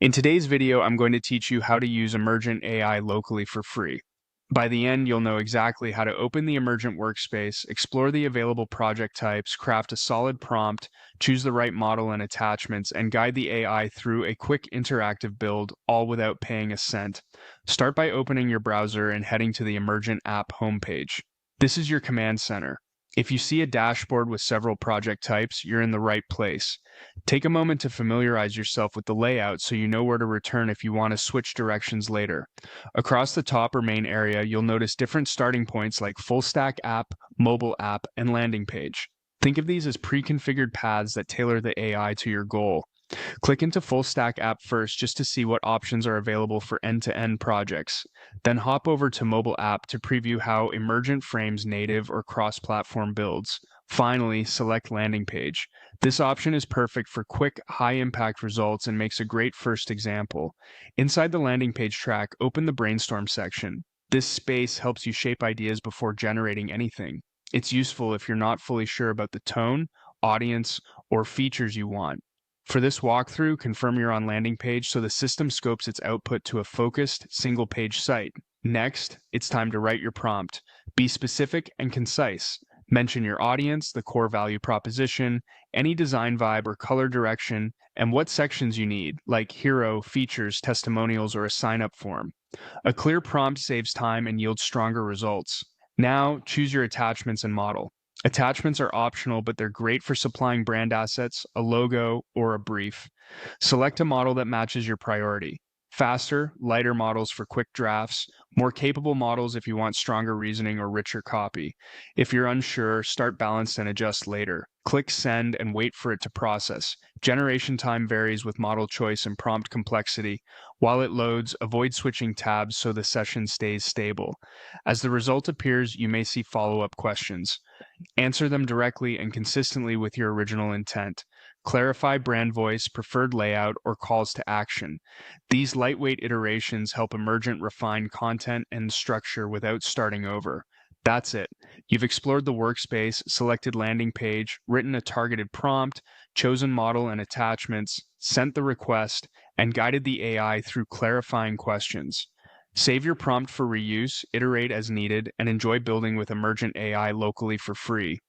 In today's video, I'm going to teach you how to use Emergent AI locally for free. By the end, you'll know exactly how to open the Emergent workspace, explore the available project types, craft a solid prompt, choose the right model and attachments, and guide the AI through a quick interactive build, all without paying a cent. Start by opening your browser and heading to the Emergent app homepage. This is your command center. If you see a dashboard with several project types, you're in the right place. Take a moment to familiarize yourself with the layout so you know where to return if you want to switch directions later. Across the top or main area, you'll notice different starting points like full stack app, mobile app, and landing page. Think of these as pre-configured paths that tailor the AI to your goal. Click into full stack app first just to see what options are available for end-to-end projects. Then hop over to mobile app to preview how Emergent frames native or cross-platform builds. Finally, select landing page. This option is perfect for quick, high-impact results and makes a great first example. Inside the landing page track, open the brainstorm section. This space helps you shape ideas before generating anything. It's useful if you're not fully sure about the tone, audience, or features you want. For this walkthrough, confirm you're on landing page so the system scopes its output to a focused, single-page site. Next, it's time to write your prompt. Be specific and concise. Mention your audience, the core value proposition, any design vibe or color direction, and what sections you need, like hero, features, testimonials, or a sign-up form. A clear prompt saves time and yields stronger results. Now, choose your attachments and model. Attachments are optional, but they're great for supplying brand assets, a logo, or a brief. Select a model that matches your priority. Faster, lighter models for quick drafts, more capable models if you want stronger reasoning or richer copy. If you're unsure, start balanced and adjust later. Click send and wait for it to process. Generation time varies with model choice and prompt complexity. While it loads, avoid switching tabs so the session stays stable. As the result appears, you may see follow-up questions. Answer them directly and consistently with your original intent. Clarify brand voice, preferred layout, or calls to action. These lightweight iterations help Emergent refine content and structure without starting over. That's it. You've explored the workspace, selected landing page, written a targeted prompt, chosen model and attachments, sent the request, and guided the AI through clarifying questions. Save your prompt for reuse, iterate as needed, and enjoy building with Emergent AI locally for free.